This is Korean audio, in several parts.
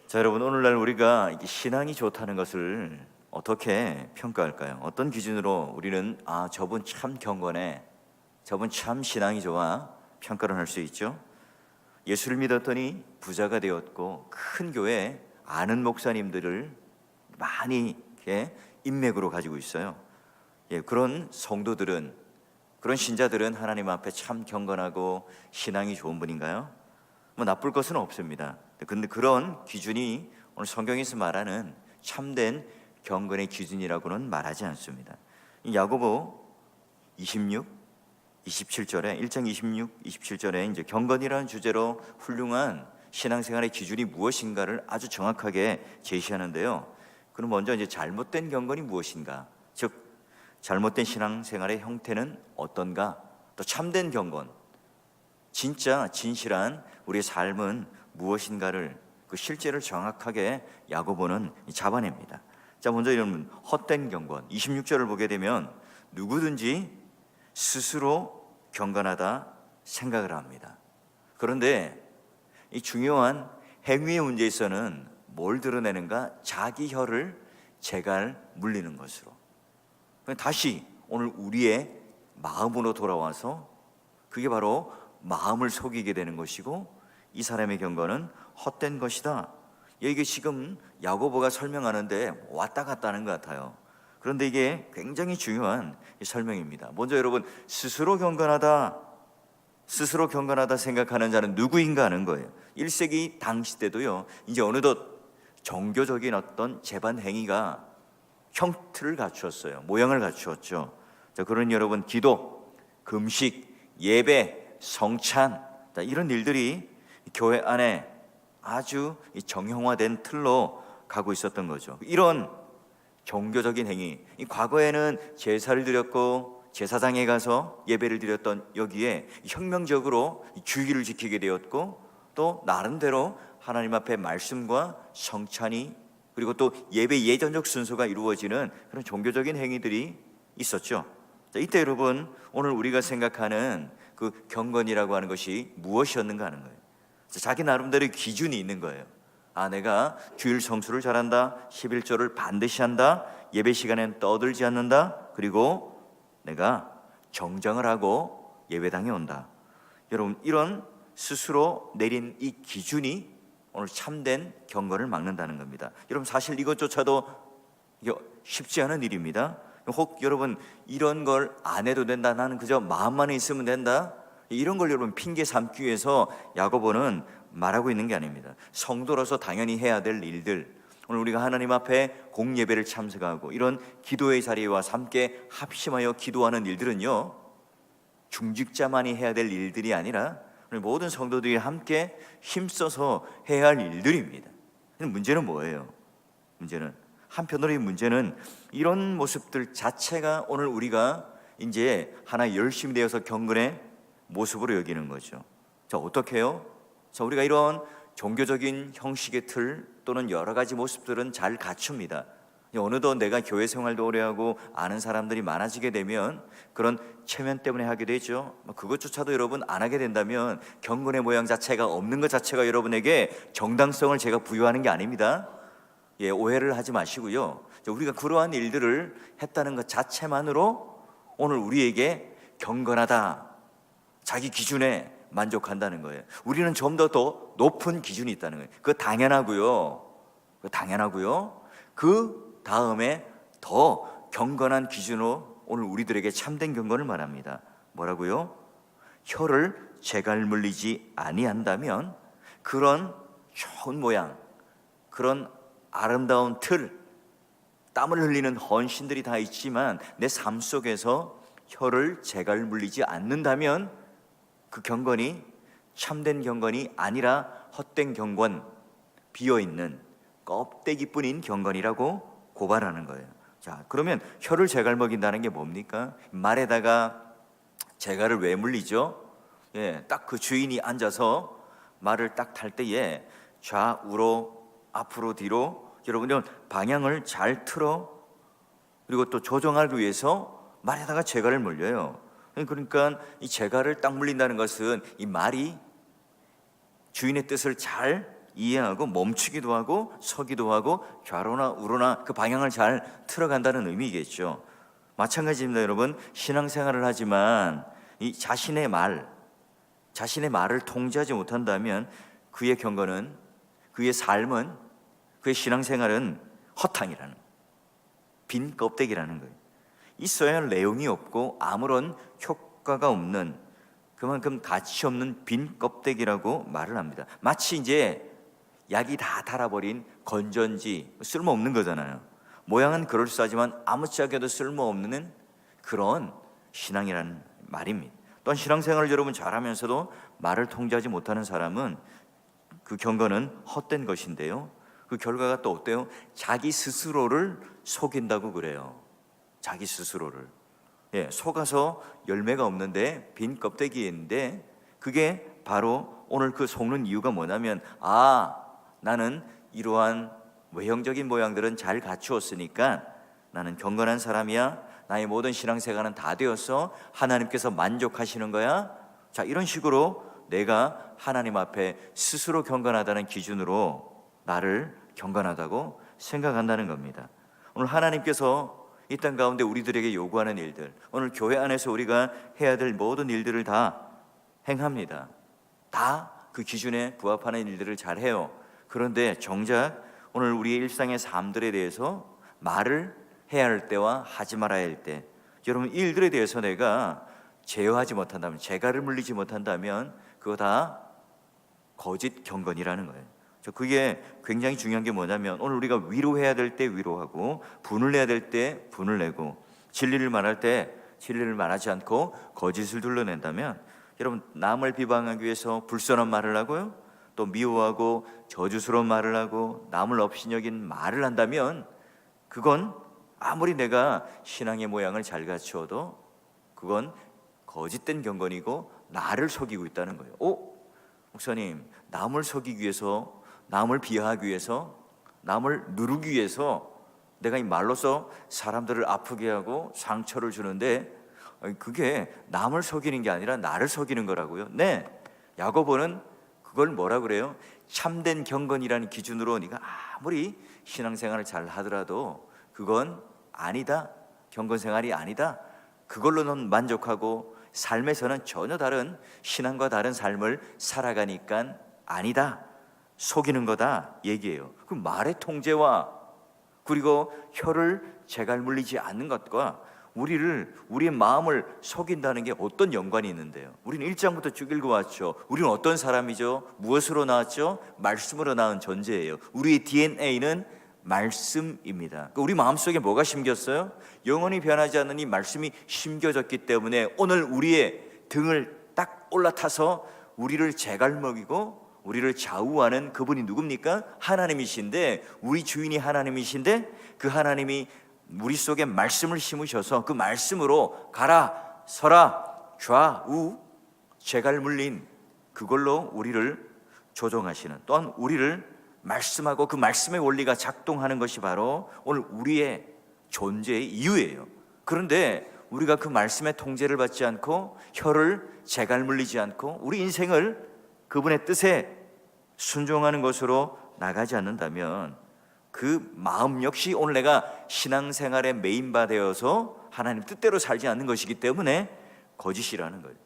자, 여러분, 오늘날 우리가 이게 신앙이 좋다는 것을 어떻게 평가할까요? 어떤 기준으로 우리는 저분 참 경건해, 저분 참 신앙이 좋아 평가를 할 수 있죠? 예수를 믿었더니 부자가 되었고 큰 교회 아는 목사님들을 많이 이렇게 인맥으로 가지고 있어요. 그런 성도들은, 그런 신자들은 하나님 앞에 참 경건하고 신앙이 좋은 분인가요? 나쁠 것은 없습니다. 근데 그런 기준이 오늘 성경에서 말하는 참된 경건의 기준이라고는 말하지 않습니다. 야고보 26, 27절에 1장 26, 27절에 이제 경건이라는 주제로 훌륭한 신앙생활의 기준이 무엇인가를 아주 정확하게 제시하는데요. 그럼 먼저 이제 잘못된 경건이 무엇인가? 즉 잘못된 신앙생활의 형태는 어떤가? 또 참된 경건, 진짜 진실한 우리의 삶은 무엇인가를 그 실제를 정확하게 야고보는 잡아냅니다. 자, 먼저 이런 헛된 경건 26절을 보게 되면 누구든지 스스로 경건하다 생각을 합니다. 그런데 이 중요한 행위의 문제에서는 뭘 드러내는가? 자기 혀를 제갈 물리는 것으로. 다시 오늘 우리의 마음으로 돌아와서 그게 바로 마음을 속이게 되는 것이고 이 사람의 경건은 헛된 것이다. 이게 지금 야고보가 설명하는데 왔다 갔다 하는 것 같아요. 그런데 이게 굉장히 중요한 설명입니다. 먼저 여러분, 스스로 경건하다 생각하는 자는 누구인가 하는 거예요. 1세기 당시 때도요, 이제 어느덧 종교적인 어떤 재반 행위가 형태를 갖추었어요. 모양을 갖추었죠. 자, 그러니 여러분, 기도, 금식, 예배, 성찬, 이런 일들이 교회 안에 아주 정형화된 틀로 가고 있었던 거죠. 이런 종교적인 행위, 과거에는 제사를 드렸고 제사장에 가서 예배를 드렸던 여기에 혁명적으로 주의를 지키게 되었고 또 나름대로 하나님 앞에 말씀과 성찬이 그리고 또 예배 예전적 순서가 이루어지는 그런 종교적인 행위들이 있었죠. 자, 이때 여러분, 오늘 우리가 생각하는 그 경건이라고 하는 것이 무엇이었는가 하는 거예요. 자기 나름대로의 기준이 있는 거예요. 내가 주일 성수를 잘한다, 11조를 반드시 한다, 예배 시간엔 떠들지 않는다, 그리고 내가 정장을 하고 예배당에 온다. 여러분, 이런 스스로 내린 이 기준이 오늘 참된 경건을 막는다는 겁니다. 여러분, 사실 이것조차도 쉽지 않은 일입니다. 혹 여러분, 이런 걸 안 해도 된다, 나는 그저 마음만 있으면 된다, 이런 걸 여러분 핑계 삼기 위해서 야고보는 말하고 있는 게 아닙니다. 성도로서 당연히 해야 될 일들, 오늘 우리가 하나님 앞에 공예배를 참석하고 이런 기도의 자리에 와서 함께 합심하여 기도하는 일들은요, 중직자만이 해야 될 일들이 아니라 모든 성도들이 함께 힘써서 해야 할 일들입니다. 문제는 뭐예요? 한편으로 이 문제는 이런 모습들 자체가 오늘 우리가 이제 하나 열심히 되어서 경건의 모습으로 여기는 거죠. 자, 어떻게 해요? 자, 우리가 이런 종교적인 형식의 틀 또는 여러 가지 모습들은 잘 갖춥니다. 어느덧 내가 교회 생활도 오래 하고 아는 사람들이 많아지게 되면 그런 체면 때문에 하게 되죠. 그것조차도 여러분 안 하게 된다면 경건의 모양 자체가 없는 것 자체가 여러분에게 정당성을 제가 부여하는 게 아닙니다. 오해를 하지 마시고요. 우리가 그러한 일들을 했다는 것 자체만으로 오늘 우리에게 경건하다, 자기 기준에 만족한다는 거예요. 우리는 좀 더 높은 기준이 있다는 거예요. 그거 당연하고요. 그 다음에 더 경건한 기준으로 오늘 우리들에게 참된 경건을 말합니다. 뭐라고요? 혀를 제갈 물리지 아니한다면 그런 좋은 모양, 그런 아름다운 틀, 땀을 흘리는 헌신들이 다 있지만 내 삶 속에서 혀를 제갈 물리지 않는다면 그 경건이 참된 경건이 아니라 헛된 경건, 비어있는 껍데기뿐인 경건이라고 고발하는 거예요. 자, 그러면 혀를 제갈 먹인다는 게 뭡니까? 말에다가 제갈을 왜 물리죠? 딱 그 주인이 앉아서 말을 딱 탈 때에 좌우로 앞으로 뒤로 여러분이 방향을 잘 틀어 그리고 또 조정하기 위해서 말에다가 제갈을 물려요. 그러니까 이 제갈을 딱 물린다는 것은 이 말이 주인의 뜻을 잘 이해하고 멈추기도 하고 서기도 하고 좌로나 우로나 그 방향을 잘 틀어간다는 의미겠죠. 마찬가지입니다. 여러분, 신앙생활을 하지만 이 자신의 말을 통제하지 못한다면 그의 경건은, 그의 삶은, 그의 신앙생활은 허탕이라는, 빈 껍데기라는 거예요. 있어야 할 내용이 없고 아무런 효과가 없는, 그만큼 가치 없는 빈 껍데기라고 말을 합니다. 마치 이제 약이 다 달아버린 건전지, 쓸모없는 거잖아요. 모양은 그럴싸하지만 아무짝에도 쓸모없는 그런 신앙이라는 말입니다. 또한 신앙생활을 여러분 잘하면서도 말을 통제하지 못하는 사람은 그 경건은 헛된 것인데요, 그 결과가 또 어때요? 자기 스스로를 속인다고 그래요. 자기 스스로를, 속아서 열매가 없는데 빈 껍데기인데, 그게 바로 오늘 그 속는 이유가 뭐냐면, 나는 이러한 외형적인 모양들은 잘 갖추었으니까 나는 경건한 사람이야, 나의 모든 신앙생활은 다 되었어, 하나님께서 만족하시는 거야. 자, 이런 식으로 내가 하나님 앞에 스스로 경건하다는 기준으로 나를 경건하다고 생각한다는 겁니다. 오늘 하나님께서 이 땅 가운데 우리들에게 요구하는 일들, 오늘 교회 안에서 우리가 해야 될 모든 일들을 다 행합니다. 다 그 기준에 부합하는 일들을 잘 해요. 그런데 정작 오늘 우리의 일상의 삶들에 대해서 말을 해야 할 때와 하지 말아야 할 때, 여러분, 이 일들에 대해서 내가 제어하지 못한다면, 재갈을 물리지 못한다면 그거 다 거짓 경건이라는 거예요. 그게 굉장히 중요한 게 뭐냐면, 오늘 우리가 위로해야 될 때 위로하고, 분을 내야 될 때 분을 내고, 진리를 말할 때 진리를 말하지 않고 거짓을 둘러낸다면, 여러분, 남을 비방하기 위해서 불선한 말을 하고요, 또 미워하고 저주스러운 말을 하고 남을 업신여긴 말을 한다면, 그건 아무리 내가 신앙의 모양을 잘 갖추어도 그건 거짓된 경건이고 나를 속이고 있다는 거예요. 목사님, 남을 속이기 위해서, 남을 비하하기 위해서, 남을 누르기 위해서 내가 이 말로서 사람들을 아프게 하고 상처를 주는데, 그게 남을 속이는 게 아니라 나를 속이는 거라고요. 네, 야고보는 그걸 뭐라 그래요? 참된 경건이라는 기준으로 네가 아무리 신앙생활을 잘 하더라도 그건 아니다, 경건생활이 아니다, 그걸로는 만족하고 삶에서는 전혀 다른, 신앙과 다른 삶을 살아가니까 아니다, 속이는 거다 얘기해요. 그 말의 통제와 그리고 혀를 재갈 물리지 않는 것과 우리의 마음을 속인다는 게 어떤 연관이 있는데요? 우리는 1장부터 쭉 읽어왔죠. 우리는 어떤 사람이죠? 무엇으로 나왔죠? 말씀으로 낳은 존재예요. 우리의 DNA는 말씀입니다. 우리 마음속에 뭐가 심겼어요? 영원히 변하지 않는 이 말씀이 심겨졌기 때문에 오늘 우리의 등을 딱 올라타서 우리를 재갈먹이고 우리를 좌우하는 그분이 누굽니까? 하나님이신데, 우리 주인이 하나님이신데, 그 하나님이 우리 속에 말씀을 심으셔서 그 말씀으로 가라, 서라, 좌우, 재갈 물린 그걸로 우리를 조종하시는, 또한 우리를 말씀하고 그 말씀의 원리가 작동하는 것이 바로 오늘 우리의 존재의 이유예요. 그런데 우리가 그 말씀의 통제를 받지 않고 혀를 재갈 물리지 않고 우리 인생을 그분의 뜻에 순종하는 것으로 나가지 않는다면, 그 마음 역시 오늘 내가 신앙생활의 메인바 되어서 하나님 뜻대로 살지 않는 것이기 때문에 거짓이라는 거예요.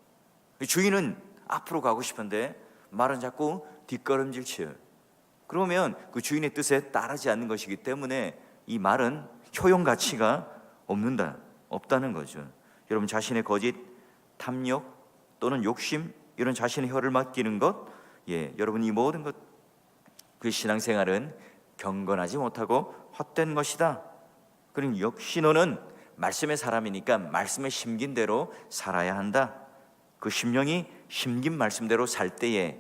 주인은 앞으로 가고 싶은데 말은 자꾸 뒷걸음질 쳐요. 그러면 그 주인의 뜻에 따르지 않는 것이기 때문에 이 말은 효용 가치가 없다는 거죠. 여러분, 자신의 거짓, 탐욕 또는 욕심, 이런 자신의 혀를 맡기는 것, 여러분, 이 모든 것, 그 신앙생활은 경건하지 못하고 헛된 것이다. 그럼 역시 너는 말씀의 사람이니까 말씀에 심긴 대로 살아야 한다. 그 심령이 심긴 말씀대로 살 때에,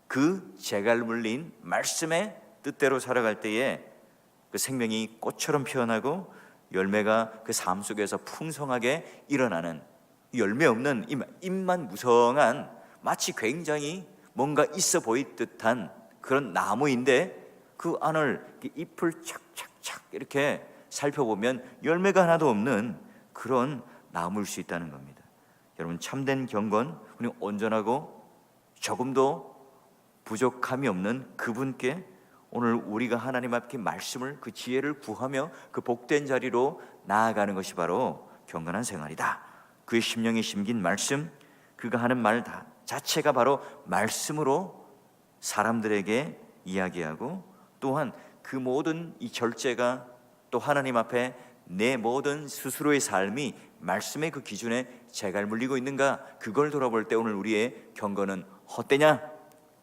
그 재갈 물린 말씀의 뜻대로 살아갈 때에 그 생명이 꽃처럼 피어나고 열매가 그 삶 속에서 풍성하게 일어나는, 열매 없는 잎만 무성한, 마치 굉장히 뭔가 있어 보일 듯한 그런 나무인데 그 안을 잎을 착착착 이렇게 살펴보면 열매가 하나도 없는 그런 나무일 수 있다는 겁니다. 여러분, 참된 경건, 그리고 온전하고 조금도 부족함이 없는 그분께 오늘 우리가 하나님 앞에 말씀을, 그 지혜를 구하며 그 복된 자리로 나아가는 것이 바로 경건한 생활이다. 그의 심령에 심긴 말씀, 그가 하는 말 자체가 바로 말씀으로 사람들에게 이야기하고, 또한 그 모든 이 절제가 또 하나님 앞에 내 모든 스스로의 삶이 말씀의 그 기준에 제갈 물리고 있는가, 그걸 돌아볼 때 오늘 우리의 경건은 헛되냐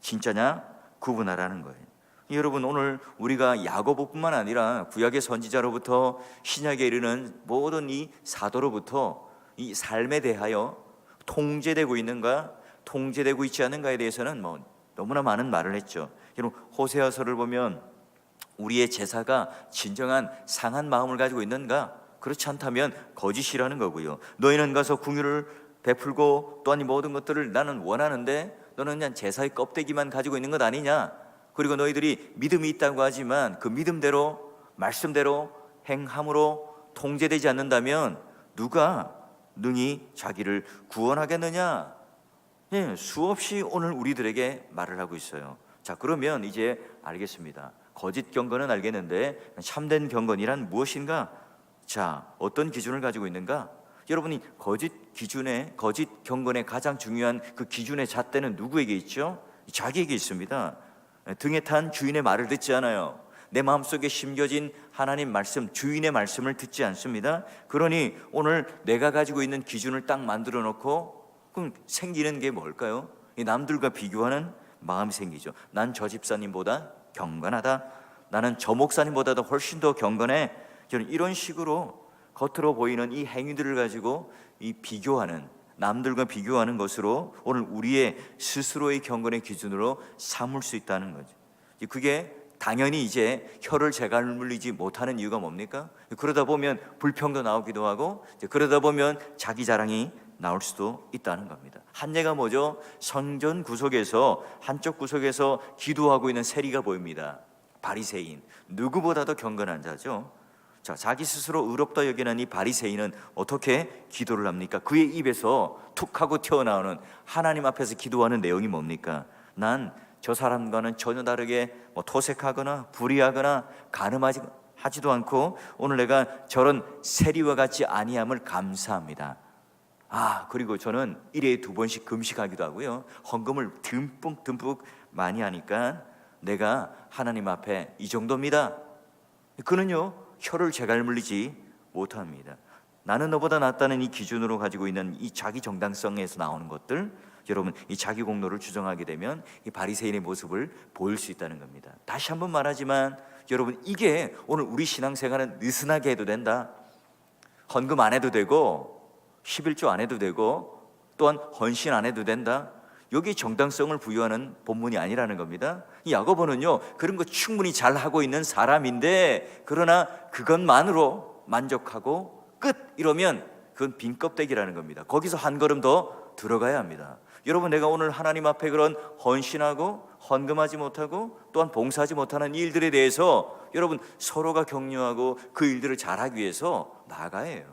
진짜냐 구분하라는 거예요. 여러분, 오늘 우리가 야고보뿐만 아니라 구약의 선지자로부터 신약에 이르는 모든 이 사도로부터 이 삶에 대하여 통제되고 있는가 통제되고 있지 않은가에 대해서는 너무나 많은 말을 했죠. 여러분, 호세아서를 보면 우리의 제사가 진정한 상한 마음을 가지고 있는가? 그렇지 않다면 거짓이라는 거고요. 너희는 가서 궁유를 베풀고 또한 이 모든 것들을 나는 원하는데 너는 그냥 제사의 껍데기만 가지고 있는 것 아니냐? 그리고 너희들이 믿음이 있다고 하지만 그 믿음대로 말씀대로 행함으로 통제되지 않는다면 누가 능히 자기를 구원하겠느냐? 수없이 오늘 우리들에게 말을 하고 있어요. 자, 그러면 이제 알겠습니다. 거짓 경건은 알겠는데 참된 경건이란 무엇인가? 자, 어떤 기준을 가지고 있는가? 여러분이 거짓 경건의 가장 중요한 그 기준의 잣대는 누구에게 있죠? 자기에게 있습니다. 등에 탄 주인의 말을 듣지 않아요. 내 마음속에 심겨진 하나님 말씀, 주인의 말씀을 듣지 않습니다. 그러니 오늘 내가 가지고 있는 기준을 딱 만들어 놓고 그럼 생기는 게 뭘까요? 남들과 비교하는 마음이 생기죠. 난 저 집사님보다 경건하다, 나는 저 목사님보다도 훨씬 더 경건해. 저는 이런 식으로 겉으로 보이는 이 행위들을 가지고 이 비교하는, 남들과 비교하는 것으로 오늘 우리의 스스로의 경건의 기준으로 삼을 수 있다는 거죠. 그게 당연히 이제 혀를 제갈 물리지 못하는 이유가 뭡니까? 그러다 보면 불평도 나오기도 하고, 그러다 보면 자기 자랑이 나올 수도 있다는 겁니다. 한 예가 뭐죠? 성전 구석에서, 한쪽 구석에서 기도하고 있는 세리가 보입니다. 바리새인, 누구보다도 경건한 자죠. 자, 자기 스스로 의롭다 여기는 이 바리새인은 어떻게 기도를 합니까? 그의 입에서 툭 하고 튀어나오는 하나님 앞에서 기도하는 내용이 뭡니까? 난 저 사람과는 전혀 다르게 토색하거나 불의하거나 간음하지도 않고 오늘 내가 저런 세리와 같이 아니함을 감사합니다. 그리고 저는 일에 2번씩 금식하기도 하고요, 헌금을 듬뿍 많이 하니까 내가 하나님 앞에 이 정도입니다. 그는요 혀를 제갈 물리지 못합니다. 나는 너보다 낫다는 이 기준으로 가지고 있는 이 자기 정당성에서 나오는 것들, 여러분, 이 자기 공로를 주장하게 되면 이 바리새인의 모습을 보일 수 있다는 겁니다. 다시 한번 말하지만 여러분, 이게 오늘 우리 신앙생활은 느슨하게 해도 된다, 헌금 안 해도 되고 11조 안 해도 되고 또한 헌신 안 해도 된다, 여기 정당성을 부여하는 본문이 아니라는 겁니다. 이 야고보는요 그런 거 충분히 잘하고 있는 사람인데, 그러나 그것만으로 만족하고 끝 이러면 그건 빈 껍데기라는 겁니다. 거기서 한 걸음 더 들어가야 합니다. 여러분, 내가 오늘 하나님 앞에 그런 헌신하고 헌금하지 못하고 또한 봉사하지 못하는 일들에 대해서 여러분 서로가 격려하고 그 일들을 잘하기 위해서 나아가야 해요.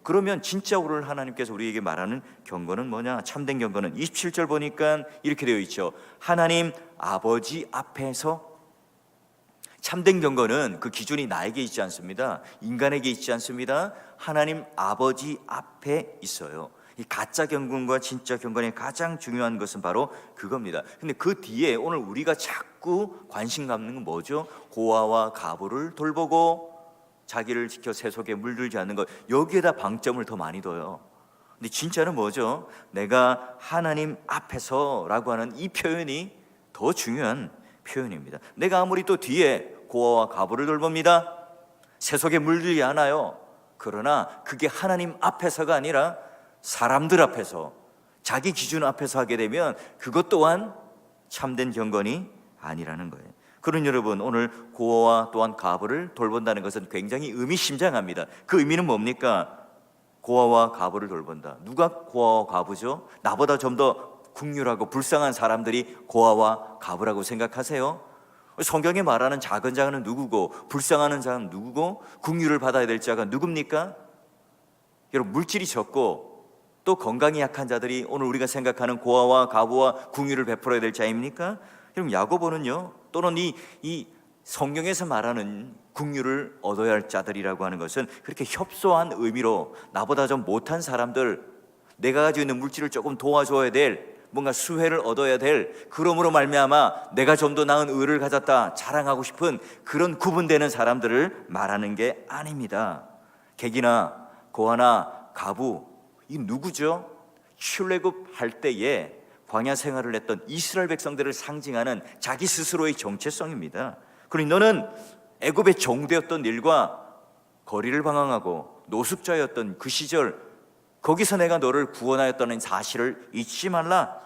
그러면 진짜 오늘 하나님께서 우리에게 말하는 경건은 뭐냐? 참된 경건은 27절 보니까 이렇게 되어 있죠. 하나님 아버지 앞에서. 참된 경건은 그 기준이 나에게 있지 않습니다. 인간에게 있지 않습니다. 하나님 아버지 앞에 있어요. 이 가짜 경건과 진짜 경건의 가장 중요한 것은 바로 그겁니다. 근데 그 뒤에 오늘 우리가 자꾸 관심 갖는 건 뭐죠? 고아와 가부를 돌보고 자기를 지켜 세속에 물들지 않는 것, 여기에다 방점을 더 많이 둬요. 근데 진짜는 뭐죠? 내가 하나님 앞에서라고 하는 이 표현이 더 중요한 표현입니다. 내가 아무리 또 뒤에 고아와 가부를 돌봅니다, 세속에 물들지 않아요. 그러나 그게 하나님 앞에서가 아니라 사람들 앞에서, 자기 기준 앞에서 하게 되면 그것 또한 참된 경건이 아니라는 거예요. 그런 여러분, 오늘 고아와 또한 가부를 돌본다는 것은 굉장히 의미심장합니다. 그 의미는 뭡니까? 고아와 가부를 돌본다. 누가 고아와 가부죠? 나보다 좀 더 국률하고 불쌍한 사람들이 고아와 가부라고 생각하세요? 성경에 말하는 작은 자는 누구고 불쌍한 자는 누구고 국률을 받아야 될 자가 누굽니까? 여러분, 물질이 적고 또 건강이 약한 자들이 오늘 우리가 생각하는 고아와 과부와 궁유를 베풀어야 될 자입니까? 여러분, 야고보는요, 또는 이 성경에서 말하는 궁유를 얻어야 할 자들이라고 하는 것은 그렇게 협소한 의미로 나보다 좀 못한 사람들, 내가 가지고 있는 물질을 조금 도와줘야 될, 뭔가 수혜를 얻어야 될, 그러므로 말미암아 내가 좀 더 나은 의를 가졌다 자랑하고 싶은 그런 구분되는 사람들을 말하는 게 아닙니다. 객이나 고아나 과부, 이 누구죠? 출애굽할 때에 광야 생활을 했던 이스라엘 백성들을 상징하는 자기 스스로의 정체성입니다. 그러니 너는 애굽의 종되었던 일과 거리를 방황하고 노숙자였던 그 시절, 거기서 내가 너를 구원하였다는 사실을 잊지 말라.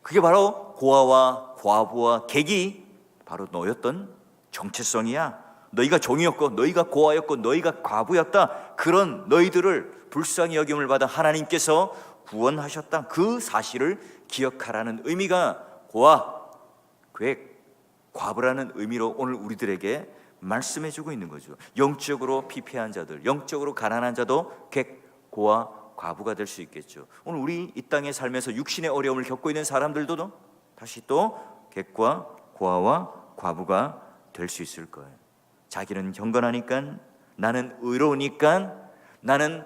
그게 바로 고아와 과부와 객이 바로 너였던 정체성이야. 너희가 종이었고 너희가 고아였고 너희가 과부였다. 그런 너희들을 불쌍히 여김을 받아 하나님께서 구원하셨다. 그 사실을 기억하라는 의미가 고아, 객, 과부라는 의미로 오늘 우리들에게 말씀해주고 있는 거죠. 영적으로 피폐한 자들, 영적으로 가난한 자도 객, 고아, 과부가 될 수 있겠죠. 오늘 우리 이 땅에 살면서 육신의 어려움을 겪고 있는 사람들도 다시 또 객과 고아와 과부가 될 수 있을 거예요. 자기는 경건하니까, 나는 의로우니까, 나는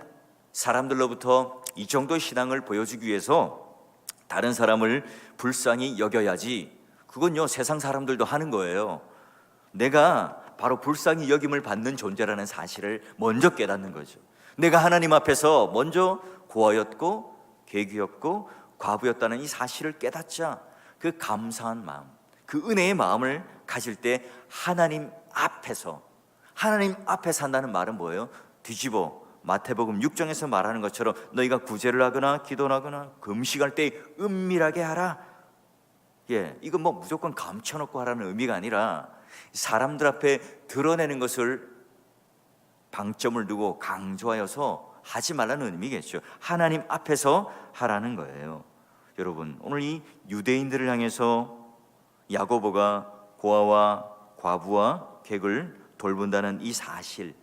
사람들로부터 이 정도의 신앙을 보여주기 위해서 다른 사람을 불쌍히 여겨야지. 그건요, 세상 사람들도 하는 거예요. 내가 바로 불쌍히 여김을 받는 존재라는 사실을 먼저 깨닫는 거죠. 내가 하나님 앞에서 먼저 고아였고 객이었고 과부였다는 이 사실을 깨닫자 그 감사한 마음, 그 은혜의 마음을 가질 때 하나님 앞에서 산다는 말은 뭐예요? 뒤집어 마태복음 6장에서 말하는 것처럼 너희가 구제를 하거나 기도를 하거나 금식할 때 은밀하게 하라. 이건 뭐 무조건 감춰놓고 하라는 의미가 아니라 사람들 앞에 드러내는 것을 방점을 두고 강조하여서 하지 말라는 의미겠죠. 하나님 앞에서 하라는 거예요. 여러분, 오늘 이 유대인들을 향해서 야고보가 고아와 과부와 객을 돌본다는 이 사실,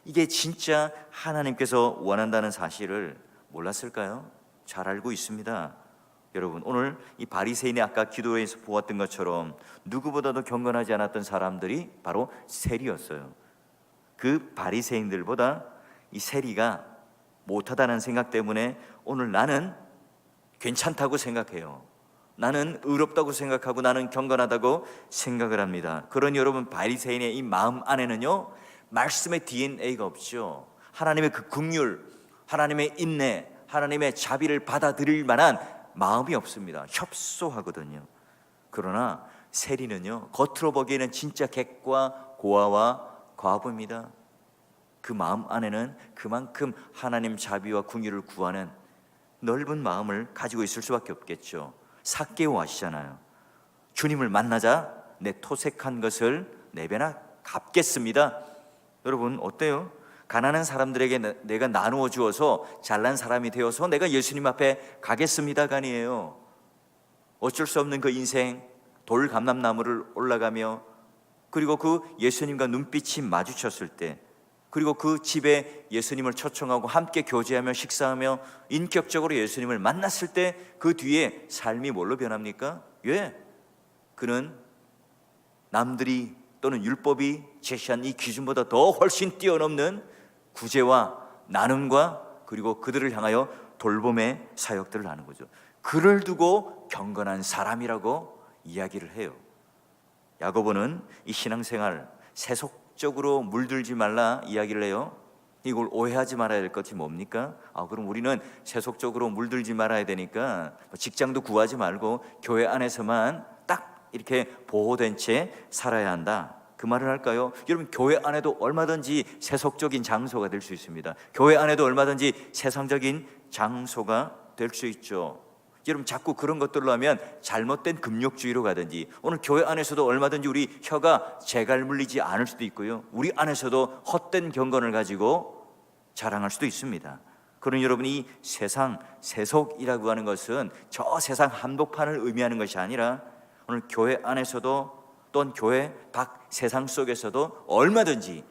이게 진짜 하나님께서 원한다는 사실을 몰랐을까요? 잘 알고 있습니다. 여러분, 오늘 이 바리새인이 아까 기도에서 보았던 것처럼 누구보다도 경건하지 않았던 사람들이 바로 세리였어요. 그 바리새인들보다 이 세리가 못하다는 생각 때문에 오늘 나는 괜찮다고 생각해요. 나는 의롭다고 생각하고 나는 경건하다고 생각을 합니다. 그러니 여러분, 바리새인의 이 마음 안에는요, 말씀의 DNA가 없죠. 하나님의 그 긍휼, 하나님의 인내, 하나님의 자비를 받아들일 만한 마음이 없습니다. 협소하거든요. 그러나 세리는요, 겉으로 보기에는 진짜 객과 고아와 과부입니다. 그 마음 안에는 그만큼 하나님 자비와 긍휼을 구하는 넓은 마음을 가지고 있을 수밖에 없겠죠. 삭개오 아시잖아요. 주님을 만나자 내 토색한 것을 네 배나 갚겠습니다. 여러분, 어때요? 가난한 사람들에게 내가 나누어 주어서 잘난 사람이 되어서 내가 예수님 앞에 가겠습니다가 아니에요. 어쩔 수 없는 그 인생, 돌감람나무를 올라가며, 그리고 그 예수님과 눈빛이 마주쳤을 때, 그리고 그 집에 예수님을 초청하고 함께 교제하며 식사하며 인격적으로 예수님을 만났을 때 그 뒤에 삶이 뭘로 변합니까? 그는 남들이 또는 율법이 제시한 이 기준보다 더 훨씬 뛰어넘는 구제와 나눔과 그리고 그들을 향하여 돌봄의 사역들을 하는 거죠. 그를 두고 경건한 사람이라고 이야기를 해요. 야고보는 이 신앙생활 세속적으로 물들지 말라 이야기를 해요. 이걸 오해하지 말아야 될 것이 뭡니까? 그럼 우리는 세속적으로 물들지 말아야 되니까 직장도 구하지 말고 교회 안에서만 딱 이렇게 보호된 채 살아야 한다, 그 말을 할까요? 여러분, 교회 안에도 얼마든지 세속적인 장소가 될 수 있습니다. 교회 안에도 얼마든지 세상적인 장소가 될 수 있죠. 여러분, 자꾸 그런 것들로 하면 잘못된 금욕주의로 가든지, 오늘 교회 안에서도 얼마든지 우리 혀가 재갈 물리지 않을 수도 있고요, 우리 안에서도 헛된 경건을 가지고 자랑할 수도 있습니다. 그러니 여러분, 이 세상, 세속이라고 하는 것은 저 세상 한복판을 의미하는 것이 아니라 오늘 교회 안에서도 또는 교회 밖 세상 속에서도 얼마든지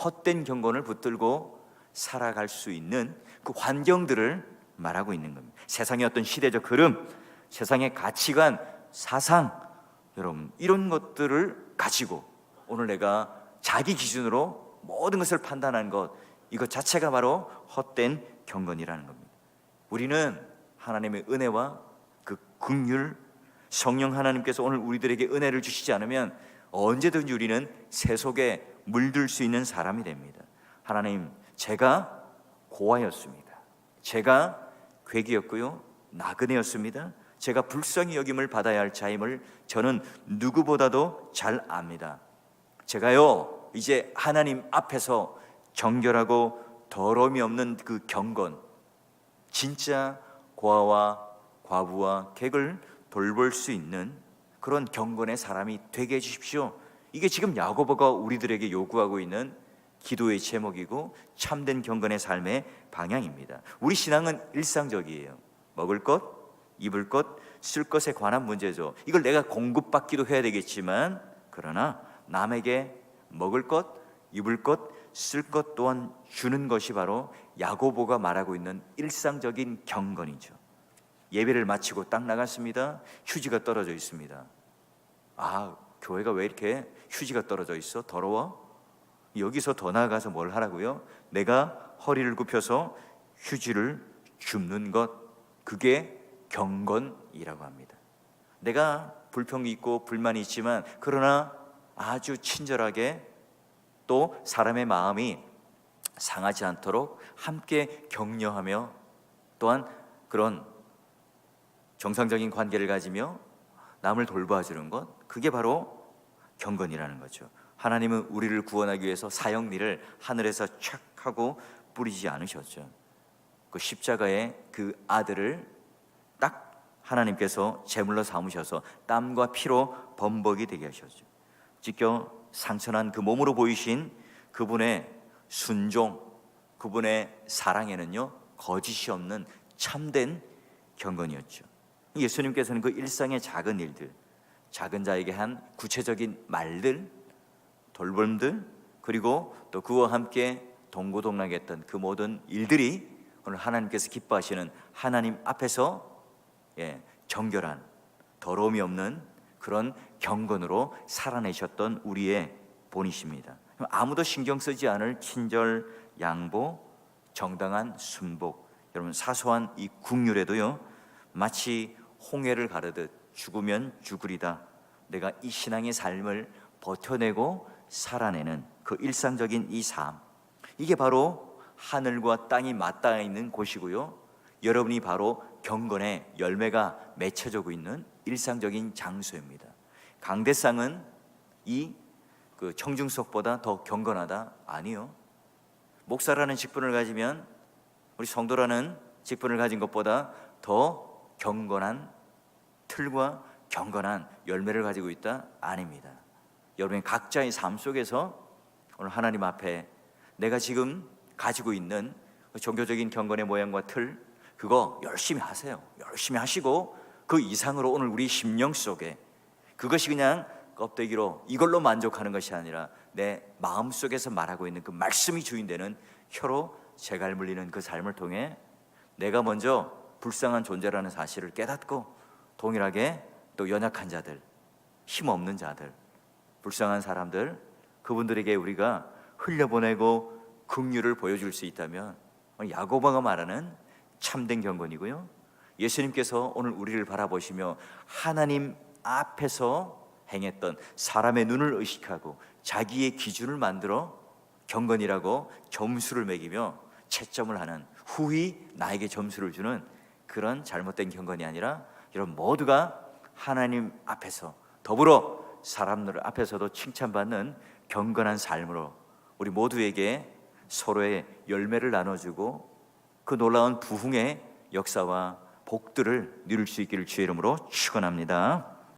헛된 경건을 붙들고 살아갈 수 있는 그 환경들을 말하고 있는 겁니다. 세상의 어떤 시대적 흐름, 세상의 가치관, 사상, 여러분 이런 것들을 가지고 오늘 내가 자기 기준으로 모든 것을 판단하는 것, 이것 자체가 바로 헛된 경건이라는 겁니다. 우리는 하나님의 은혜와 그 긍휼, 성령 하나님께서 오늘 우리들에게 은혜를 주시지 않으면 언제든지 우리는 새 속에 물들 수 있는 사람이 됩니다. 하나님, 제가 고아였습니다. 제가 괴기였고요, 나그네였습니다. 제가 불쌍히 여김을 받아야 할 자임을 저는 누구보다도 잘 압니다. 제가요 이제 하나님 앞에서 정결하고 더러움이 없는 그 경건, 진짜 고아와 과부와 객을 돌볼 수 있는 그런 경건의 사람이 되게 해주십시오. 이게 지금 야고보가 우리들에게 요구하고 있는 기도의 제목이고 참된 경건의 삶의 방향입니다. 우리 신앙은 일상적이에요. 먹을 것, 입을 것, 쓸 것에 관한 문제죠. 이걸 내가 공급받기도 해야 되겠지만, 그러나 남에게 먹을 것, 입을 것, 쓸 것 또한 주는 것이 바로 야고보가 말하고 있는 일상적인 경건이죠. 예배를 마치고 딱 나갔습니다. 휴지가 떨어져 있습니다. 아, 교회가 왜 이렇게 휴지가 떨어져 있어? 더러워? 여기서 더 나아가서 뭘 하라고요? 내가 허리를 굽혀서 휴지를 줍는 것, 그게 경건이라고 합니다. 내가 불평이 있고 불만이 있지만, 그러나 아주 친절하게 또 사람의 마음이 상하지 않도록 함께 격려하며 또한 그런 정상적인 관계를 가지며 남을 돌봐주는 것, 그게 바로 경건이라는 거죠. 하나님은 우리를 구원하기 위해서 사형리를 하늘에서 촥 하고 뿌리지 않으셨죠. 그 십자가의 그 아들을 딱 하나님께서 제물로 삼으셔서 땀과 피로 범벅이 되게 하셨죠. 찢겨 상처난 그 몸으로 보이신 그분의 순종, 그분의 사랑에는요 거짓이 없는 참된 경건이었죠. 예수님께서는 그 일상의 작은 일들, 작은 자에게 한 구체적인 말들, 돌봄들, 그리고 또 그와 함께 동고동락했던 그 모든 일들이 오늘 하나님께서 기뻐하시는 하나님 앞에서 정결한, 더러움이 없는 그런 경건으로 살아내셨던 우리의 본이십니다. 아무도 신경 쓰지 않을 친절, 양보, 정당한 순복, 여러분 사소한 이 긍휼에도요 마치 홍해를 가르듯 죽으면 죽으리다, 내가 이 신앙의 삶을 버텨내고 살아내는 그 일상적인 이 삶, 이게 바로 하늘과 땅이 맞닿아 있는 곳이고요, 여러분이 바로 경건의 열매가 맺혀지고 있는 일상적인 장소입니다. 강대상은 이 그 청중석보다 더 경건하다? 아니요. 목사라는 직분을 가지면, 우리 성도라는 직분을 가진 것보다 더 경건한 틀과 경건한 열매를 가지고 있다? 아닙니다. 여러분 각자의 삶 속에서 오늘 하나님 앞에 내가 지금 가지고 있는 종교적인 경건의 모양과 틀, 그거 열심히 하세요. 열심히 하시고 그 이상으로 오늘 우리 심령 속에, 그것이 그냥 껍데기로 이걸로 만족하는 것이 아니라 내 마음속에서 말하고 있는 그 말씀이 주인되는 혀로 재갈 물리는 그 삶을 통해 내가 먼저 불쌍한 존재라는 사실을 깨닫고, 동일하게 또 연약한 자들, 힘없는 자들, 불쌍한 사람들, 그분들에게 우리가 흘려보내고 긍휼을 보여줄 수 있다면 야고보가 말하는 참된 경건이고요, 예수님께서 오늘 우리를 바라보시며 하나님 앞에서 행했던 사람의 눈을 의식하고 자기의 기준을 만들어 경건이라고 점수를 매기며 채점을 하는, 후히 나에게 점수를 주는 그런 잘못된 경건이 아니라, 여러분 모두가 하나님 앞에서 더불어 사람들 앞에서도 칭찬받는 경건한 삶으로 우리 모두에게 서로의 열매를 나눠주고 그 놀라운 부흥의 역사와 복들을 누릴 수 있기를 주의 이름으로 축원합니다.